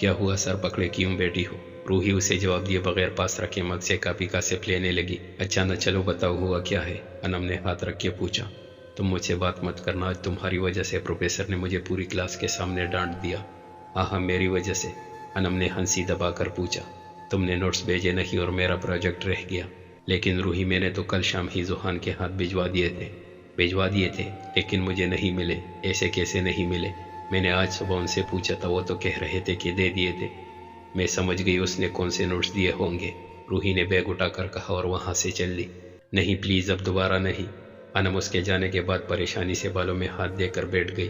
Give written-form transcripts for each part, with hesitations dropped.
کیا ہوا سر پکڑے کیوں بیٹھی ہو؟ روحی اسے جواب دیے بغیر پاس رکھے مگ سے کافی کا سپ لینے لگی۔ اچھا نہ چلو بتاؤ ہوا کیا ہے؟ انم نے ہاتھ رکھ کے پوچھا۔ تم مجھ سے بات مت کرنا، آج تمہاری وجہ سے پروفیسر نے مجھے پوری کلاس کے سامنے ڈانٹ دیا۔ ہاں میری وجہ سے؟ انم نے ہنسی دبا کر پوچھا۔ تم نے نوٹس بھیجے نہیں اور میرا پروجیکٹ رہ گیا۔ لیکن روحی میں نے تو کل شام ہی زحان کے ہاتھ بھجوا دیے تھے لیکن مجھے نہیں ملے۔ ایسے کیسے نہیں ملے؟ میں نے آج صبح ان سے پوچھا تھا، وہ تو کہہ رہے تھے کہ دے دیے تھے۔ میں سمجھ گئی اس نے کون سے نوٹس دیے ہوں گے، روحی نے بیگ اٹھا کر کہا اور وہاں سے چل دی۔ نہیں پلیز اب دوبارہ نہیں۔ انم اس کے جانے کے بعد پریشانی سے بالوں میں ہاتھ دے کر بیٹھ گئی۔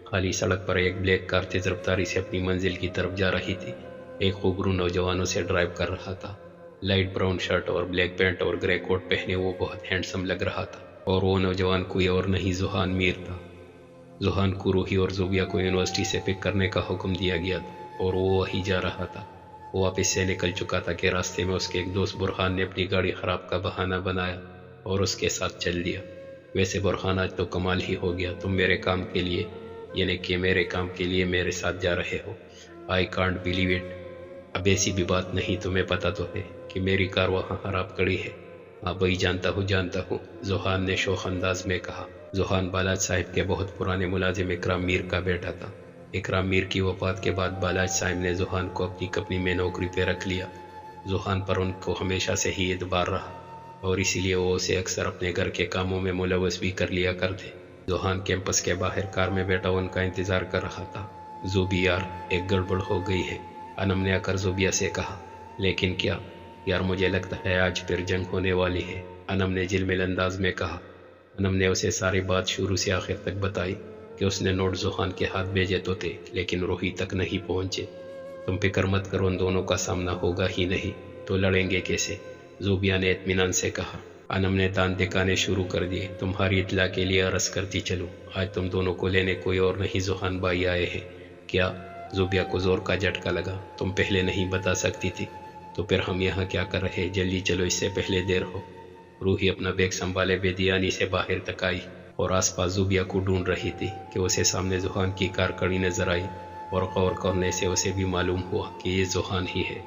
خالی سڑک پر ایک بلیک کار تیز رفتاری سے اپنی منزل کی طرف جا رہی تھی۔ ایک خوبرو نوجوان اسے ڈرائیو کر رہا تھا۔ لائٹ براؤن شرٹ اور بلیک پینٹ اور گرے کوٹ پہنے وہ بہت ہینڈسم لگ رہا تھا، اور وہ نوجوان کوئی اور نہیں زحان میر تھا۔ زحان کو روحی اور زوبیا کو یونیورسٹی سے پک کرنے کا حکم دیا گیا تھا اور وہ وہی جا رہا تھا۔ وہ واپس سے نکل چکا تھا کہ راستے میں اس کے ایک دوست برہان نے اپنی گاڑی خراب کا بہانہ بنایا اور اس کے ساتھ چل دیا۔ ویسے برہان آج تو کمال ہی ہو گیا، تم میرے کام کے لیے، یعنی کہ میرے کام کے لیے میرے ساتھ جا رہے ہو؟ I can't believe it. اب ایسی بھی بات نہیں، تمہیں پتہ تو ہے کہ میری کار وہاں خراب کڑی ہے۔ ہاں بھائی جانتا ہوں، زحان نے شوخ انداز میں کہا۔ زحان بالاج صاحب کے بہت پرانے ملازم اکرام میر کا بیٹا تھا۔ اکرام میر کی وفات کے بعد بالاج صاحب نے زحان کو اپنی کمپنی میں نوکری پہ رکھ لیا۔ زحان پر ان کو ہمیشہ سے ہی اعتبار رہا اور اسی لیے وہ اسے اکثر اپنے گھر کے کاموں میں ملوث بھی کر لیا کرتے۔ زحان کیمپس کے باہر کار میں بیٹھا ان کا انتظار کر رہا تھا۔ زوبی یار ایک گڑبڑ ہو گئی ہے، انم نے آ کر زوبیا سے کہا۔ لیکن کیا؟ یار مجھے لگتا ہے آج پھر جنگ ہونے والی ہے، انم نے جلمل انداز میں کہا۔ انم نے اسے ساری بات شروع سے آخر تک بتائی کہ اس نے نوٹ زحان کے ہاتھ بھیجے تو تھے لیکن روحی تک نہیں پہنچے۔ تم فکر مت کرو، ان دونوں کا سامنا ہوگا ہی نہیں تو لڑیں گے کیسے؟ زوبیا نے اطمینان سے کہا۔ انم نے دانت دکھانے شروع کر دیے۔ تمہاری اطلاع کے لیے عرض کرتی چلوں، آج تم دونوں کو لینے کوئی اور نہیں زحان بھائی آئے ہیں۔ کیا؟ زوبیا کو زور کا جھٹکا لگا۔ تم پہلے نہیں بتا سکتی تھی؟ تو پھر ہم یہاں کیا کر رہے؟ جلدی چلو اس سے پہلے دیر ہو۔ روحی اپنا بیگ سنبھالے بے دھیانی سے باہر تک آئی اور آس پاس زوبیا کو ڈھونڈ رہی تھی کہ اسے سامنے زحان کی کار کڑی نظر آئی اور غور کرنے سے اسے بھی معلوم ہوا کہ یہ زحان ہی ہے۔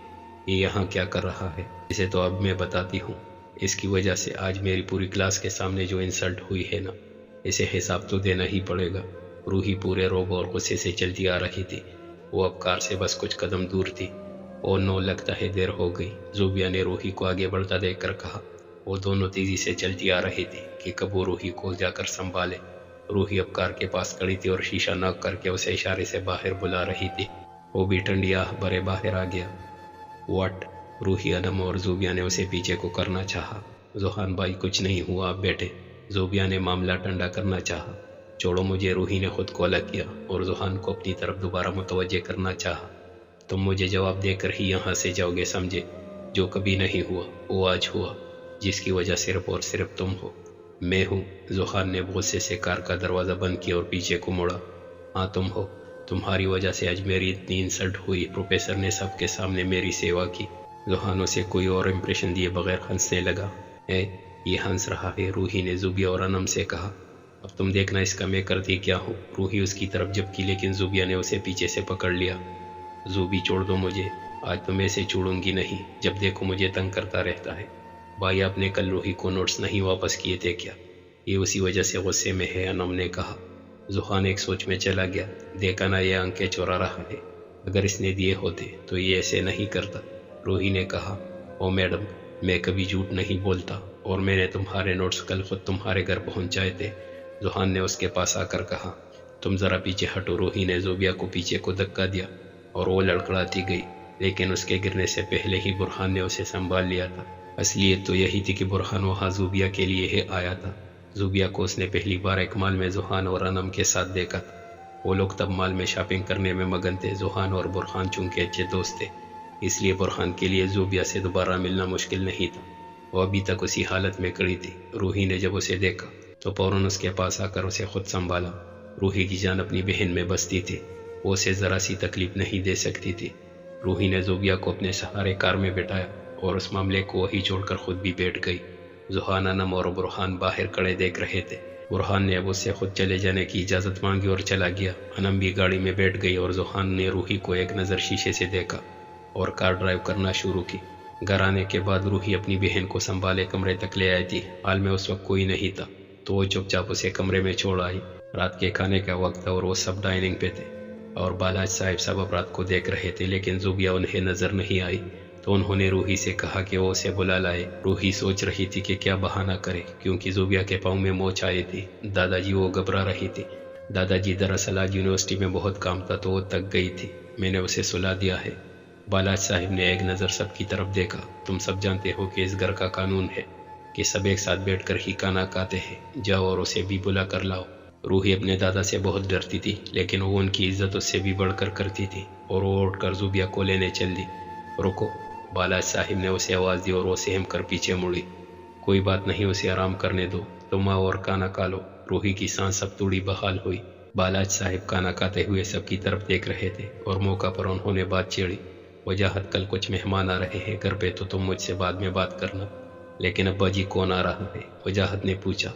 یہ یہاں کیا کر رہا ہے؟ اسے تو اب میں بتاتی ہوں۔ اس کی وجہ سے آج میری پوری کلاس کے سامنے جو انسلٹ ہوئی ہے نا، اسے حساب تو دینا ہی پڑے گا۔ روحی پورے روب اور غصے سے چلتی آ رہی تھی۔ وہ اب کار سے بس کچھ قدم دور تھی۔ اور نو لگتا ہے دیر ہو گئی، زوبیا نے روحی کو آگے بڑھتا دیکھ کر کہا۔ وہ دونوں تیزی سے چلتی آ رہی تھی کہ کب وہ روحی کو جا کر سنبھالے۔ روحی اب کار کے پاس کھڑی تھی اور شیشہ ناک کر کے اسے اشارے سے باہر بلا رہی تھی۔ وہ بھی ٹھنڈی آہ بھرے باہر آ گیا۔ واٹ؟ روحی، انم اور زوبیا نے اسے پیچھے کو کرنا چاہا۔ زحان بھائی کچھ نہیں ہوا، آپ بیٹھے۔ زوبیا نے معاملہ ٹھنڈا کرنا چاہا۔ چھوڑو مجھے، روحی نے خود کو الگ کیا اور زحان کو اپنی طرف دوبارہ متوجہ کرنا چاہا۔ تم مجھے جواب دے کر ہی یہاں سے جاؤ گے، سمجھے؟ جو کبھی نہیں ہوا وہ آج ہوا، جس کی وجہ صرف اور صرف تم ہو۔ میں ہوں؟ زحان نے غصے سے کار کا دروازہ بند کیا اور پیچھے کو مڑا۔ ہاں تم ہو، تمہاری وجہ سے آج میری اتنی انسلٹ ہوئی، پروفیسر نے سب کے سامنے میری سیوا کی۔ زحان اسے کوئی اور امپریشن دیے بغیر ہنسنے لگا۔ یہ ہنس رہا ہے، روحی نے زوبیا اور انم سے کہا۔ اب تم دیکھنا اس کا میں کرتی کیا ہوں۔ روحی اس کی طرف جھپکی لیکن زوبیا نے اسے پیچھے سے پکڑ لیا۔ زوبی چھوڑ دو مجھے، آج تو میں سے چھوڑوں گی نہیں، جب دیکھو مجھے تنگ کرتا رہتا ہے۔ بھائی آپ نے کل روحی کو نوٹس نہیں واپس کیے تھے کیا؟ یہ اسی وجہ سے غصے میں ہے، انم نے کہا۔ زحان ایک سوچ میں چلا گیا۔ دیکھا نا یہ آنکھیں چورا رہا ہے، اگر اس نے دیے ہوتے تو یہ ایسے نہیں کرتا۔ روحی نے کہا۔ او میڈم، میں کبھی جھوٹ نہیں بولتا اور میں نے تمہارے نوٹس کل خود تمہارے گھر پہنچائے تھے، زحان نے اس کے پاس آ کر کہا۔ تم ذرا پیچھے ہٹو، روحی نے زوبیا کو پیچھے کو دھکا دیا اور وہ لڑکھڑاتی گئی، لیکن اس کے گرنے سے پہلے ہی برہان نے اسے سنبھال لیا تھا۔ اصلیت تو یہی تھی کہ برہان وہاں زوبیا کے لیے ہی آیا تھا۔ زوبیا کو اس نے پہلی بار ایک مال میں زحان اور انم کے ساتھ دیکھا تھا۔ وہ لوگ تب مال میں شاپنگ کرنے میں مگن تھے۔ زحان اور برہان چونکہ اچھے دوست تھے، اس لیے برہان کے لیے زوبیا سے دوبارہ ملنا مشکل نہیں تھا۔ وہ ابھی تک اسی حالت میں کھڑی تھی۔ روحی نے جب اسے دیکھا تو فوراً اس کے پاس آ کر اسے خود سنبھالا۔ روحی کی جان اپنی بہن میں بستی تھی، وہ اسے ذرا سی تکلیف نہیں دے سکتی تھی۔ روحی نے زوبیا کو اپنے سہارے کار میں بٹھایا اور اس معاملے کو وہی چھوڑ کر خود بھی بیٹھ گئی۔ زحان، انم اور برہان باہر کھڑے دیکھ رہے تھے برہان نے اب اس سے خود چلے جانے کی اجازت مانگی اور چلا گیا۔ انم بھی گاڑی میں بیٹھ گئی اور ذوحان نے روحی کو ایک نظر شیشے سے دیکھا اور کار ڈرائیو کرنا شروع کی۔ گھر آنے کے بعد روحی اپنی بہن کو سنبھالے کمرے تک لے آئی تھی۔ حال میں اس وقت کوئی نہیں تھا تو وہ چپ چاپ اسے کمرے میں چھوڑ آئی۔ رات کے کھانے کا وقت تھا اور وہ سب ڈائننگ پہ تھے اور بالاج صاحب سب رات کو دیکھ رہے تھے، لیکن زوبیہ انہیں نظر نہیں آئی تو انہوں نے روحی سے کہا کہ وہ اسے بلا لائے۔ روحی سوچ رہی تھی کہ کیا بہانہ کرے کیونکہ زوبیہ کے پاؤں میں موچ آئی تھی۔ دادا جی وہ گھبرا رہی تھی۔ دادا جی دراصل آج یونیورسٹی میں بہت کام تھا تو وہ تک گئی تھی، میں نے اسے سلا دیا ہے۔ بالاج صاحب نے ایک نظر سب کی طرف دیکھا۔ تم سب جانتے ہو کہ اس گھر کا قانون ہے کہ سب ایک ساتھ بیٹھ کر ہی کھانا کھاتے ہیں، جاؤ اور اسے بھی بلا کر لاؤ۔ روحی اپنے دادا سے بہت ڈرتی تھی لیکن وہ ان کی عزت اس سے بھی بڑھ کر کرتی تھی اور وہ اٹھ کر زوبیہ کو لینے چل دی۔ رکو، بالاج صاحب نے اسے آواز دی اور وہ سہم کر پیچھے مڑی۔ کوئی بات نہیں، اسے آرام کرنے دو، تم آؤ اور کھانا کھا لو۔ روحی کی سانس اب تھوڑی بحال ہوئی۔ بالاج صاحب کھانا کھاتے ہوئے سب کی طرف دیکھ رہے تھے اور موقع پر انہوں نے بات چھیڑی۔ وجاہت، کل کچھ مہمان آ رہے ہیں گھر پہ تو تم مجھ سے بعد میں بات کرنا۔ لیکن ابا جی کون آ رہا ہے؟ وجاہت نے پوچھا۔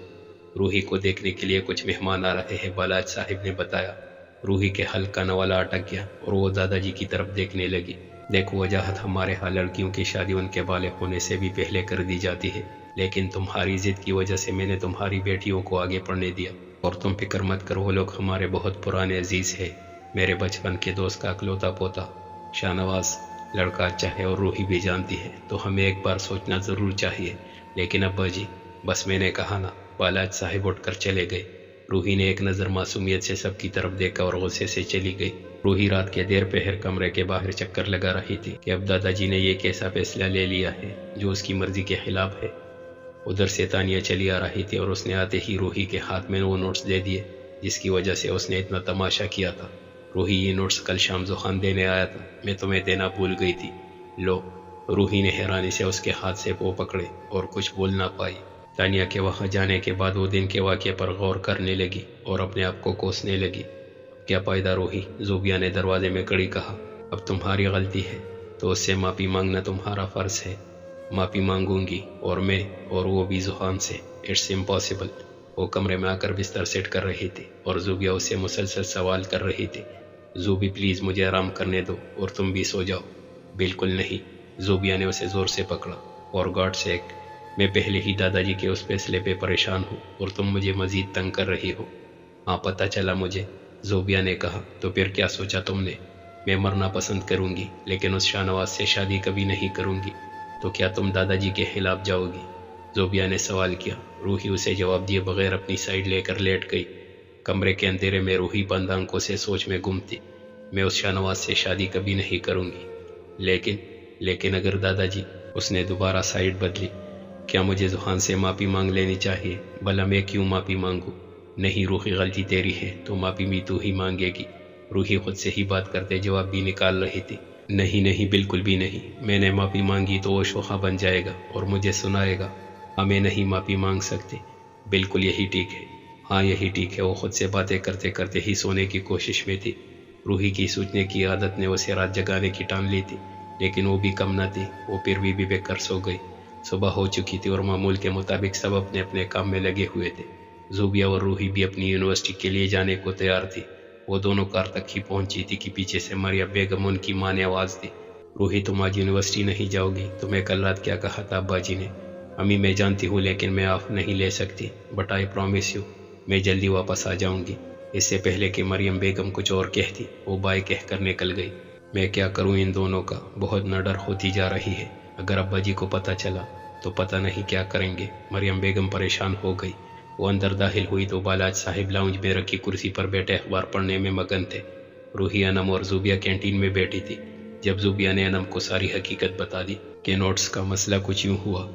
روحی کو دیکھنے کے لیے کچھ مہمان آ رہے ہیں، بالاج صاحب نے بتایا۔ روحی کے ہلکا نوالا اٹک گیا اور وہ دادا جی کی طرف دیکھنے لگی۔ دیکھو وجاہت، ہمارے ہاں لڑکیوں کی شادی ان کے بالغ ہونے سے بھی پہلے کر دی جاتی ہے، لیکن تمہاری ضد کی وجہ سے میں نے تمہاری بیٹیوں کو آگے پڑھنے دیا، اور تم فکر مت کرو، وہ لوگ ہمارے بہت پرانے عزیز ہیں، میرے بچپن کے دوست کا اکلوتا پوتا شاہ نواز۔ لڑکا اچھا ہے اور روحی بھی جانتی ہے تو ہمیں ایک بار سوچنا ضرور چاہیے۔ لیکن ابا جی، بس میں نے کہا نا۔ بالاج صاحب اٹھ کر چلے گئے۔ روحی نے ایک نظر معصومیت سے سب کی طرف دیکھا اور غصے سے چلی گئی۔ روحی رات کے دیر پہر کمرے کے باہر چکر لگا رہی تھی کہ اب دادا جی نے یہ کیسا فیصلہ لے لیا ہے جو اس کی مرضی کے خلاف ہے۔ ادھر سے تانیہ چلی آ رہی تھی اور اس نے آتے ہی روحی کے ہاتھ میں وہ نوٹس دے دیے جس کی وجہ سے اس نے اتنا تماشا کیا تھا۔ روحی، یہ نوٹس کل شام ذوحان دینے آیا تھا، میں تمہیں دینا بھول گئی تھی، لو۔ روحی نے حیرانی سے اس کے ہاتھ سے وہ پکڑے اور کچھ بول نہ پائی۔ تانیہ کے وہاں جانے کے بعد وہ دن کے واقعے پر غور کرنے لگی اور اپنے آپ کو کوسنے لگی۔ کیا فائدہ روحی، زوبیہ نے دروازے میں کڑی کہا، اب تمہاری غلطی ہے تو اس سے معافی مانگنا تمہارا فرض ہے۔ معافی مانگوں گی، اور میں، اور وہ بھی ذوحان سے؟ It's impossible. وہ کمرے میں آ کر بستر سیٹ کر رہی تھی اور زوبیہ اس سے مسلسل سوال کر رہی تھی۔ زوبی پلیز مجھے آرام کرنے دو اور تم بھی سو جاؤ۔ بالکل نہیں، زوبیہ نے اسے زور سے پکڑا، اور گاڈ سیک، میں پہلے ہی دادا جی کے اس فیصلے پہ پریشان ہوں اور تم مجھے مزید تنگ کر رہی ہو۔ ہاں پتہ چلا مجھے، زوبیہ نے کہا۔ تو پھر کیا سوچا تم نے؟ میں مرنا پسند کروں گی لیکن اس شاہ نواز سے شادی کبھی نہیں کروں گی۔ تو کیا تم دادا جی کے خلاف جاؤ گی؟ زوبیہ نے سوال کیا۔ روحی اسے جواب دیے بغیر اپنی سائیڈ لے کر لیٹ گئی۔ کمرے کے اندھیرے میں روحی بند آنکھوں سے سوچ میں گم تھی۔ میں اس شاہ نواز سے شادی کبھی نہیں کروں گی، لیکن اگر دادا جی، اس نے دوبارہ سائیڈ بدلی، کیا مجھے ذوحان سے معافی مانگ لینی چاہیے؟ بھلا میں کیوں معافی مانگوں؟ نہیں روحی، غلطی تیری ہے تو معافی بھی تو ہی مانگے گی۔ روحی خود سے ہی بات کرتے جواب بھی نکال رہی تھی۔ نہیں بالکل بھی نہیں، میں نے معافی مانگی تو وہ شوخا بن جائے گا اور مجھے سنائے گا ہمیں نہیں معافی مانگ سکتے۔ بالکل یہی ٹھیک ہے، ہاں یہی ٹھیک ہے۔ وہ خود سے باتیں کرتے کرتے ہی سونے کی کوشش میں تھی۔ روحی کی سوچنے کی عادت نے اسے رات جگانے کی ٹان لی تھی، لیکن وہ بھی کم نہ تھی، وہ پھر بھی بے کر سو گئی۔ صبح ہو چکی تھی اور معمول کے مطابق سب اپنے اپنے کام میں لگے ہوئے تھے۔ زوبیہ اور روحی بھی اپنی یونیورسٹی کے لیے جانے کو تیار تھی۔ وہ دونوں کار تک ہی پہنچی تھی کہ پیچھے سے مریم بیگم ان کی ماں نے آواز دی، روحی تم آج یونیورسٹی نہیں جاؤ گی؟ تمہیں کل رات کیا کہا تھا ابا جی نے؟ امی میں جانتی ہوں لیکن میں آف نہیں لے سکتی، بٹ آئی پرومس یو میں جلدی واپس آ جاؤں گی۔ اس سے پہلے کہ مریم بیگم کچھ اور کہتی، وہ بائے کہہ کر نکل گئی۔ میں کیا کروں ان دونوں کا، بہت نڈر ہوتی جا رہی ہے، اگر ابا جی کو پتہ چلا تو پتہ نہیں کیا کریں گے۔ مریم بیگم پریشان ہو گئی۔ وہ اندر داخل ہوئی تو بالاج صاحب لاؤنج میں رکھی کرسی پر بیٹھے اخبار پڑھنے میں مگن تھے۔ روحی، انم اور زوبیہ کینٹین میں بیٹھی تھی۔ جب زوبیہ نے انم کو ساری حقیقت بتا دی کہ نوٹس کا مسئلہ کچھ یوں ہوا،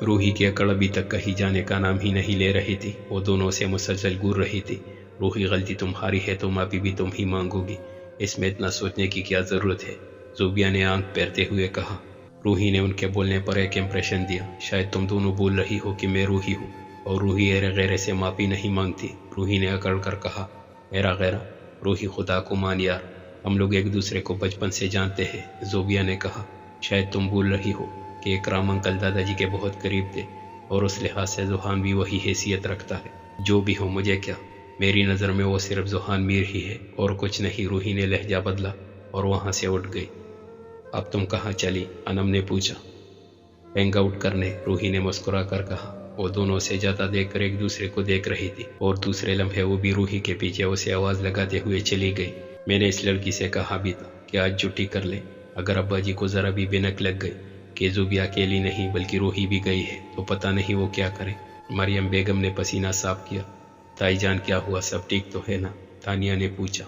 روحی کی عقل ابھی تک کہیں جانے کا نام ہی نہیں لے رہی تھی۔ وہ دونوں سے مسلسل گور رہی تھی۔ روحی، غلطی تمہاری ہے تو معافی بھی تم ہی مانگو گی، اس میں اتنا سوچنے کی کیا ضرورت ہے؟ زوبیہ نے آنکھ پھیرتے ہوئے کہا۔ روحی نے ان کے بولنے پر ایک امپریشن دیا، شاید تم دونوں بول رہی ہو کہ میں روحی ہوں اور روحی غیرے سے معافی نہیں مانگتی۔ روحی نے اکڑ کر کہا، میرا غیرہ؟ روحی، خدا کو مان یار، ہم لوگ ایک دوسرے کو بچپن سے جانتے ہیں۔ زوبیہ نے کہا، شاید تم بول رہی ہو کہ اکرام انکل دادا جی کے بہت قریب تھے اور اس لحاظ سے ذوحان بھی وہی حیثیت رکھتا ہے۔ جو بھی ہو مجھے کیا، میری نظر میں وہ صرف ذوحان میر ہی ہے اور کچھ نہیں۔ روحی نے لہجہ بدلا اور وہاں سے اٹھ گئی۔ اب تم کہاں چلی؟ انم نے پوچھا۔ ہینگ آؤٹ کرنے، روحی نے مسکرا کر کہا۔ وہ دونوں سے زیادہ دیکھ کر ایک دوسرے کو دیکھ رہی تھی اور دوسرے لمحے وہ بھی روحی کے پیچھے اسے آواز لگاتے ہوئے چلی گئی۔ میں نے اس لڑکی سے کہا بھی تھا کہ آج چھٹی کر لیں، اگر ابا جی کو ذرا بھی بینک لگ گئی کہ زوبیا اکیلی نہیں بلکہ روحی بھی گئی ہے تو پتہ نہیں وہ کیا کریں۔ مریم بیگم نے پسینہ صاف کیا۔ تائی جان کیا ہوا، سب ٹھیک تو ہے نا؟ تانیہ نے پوچھا۔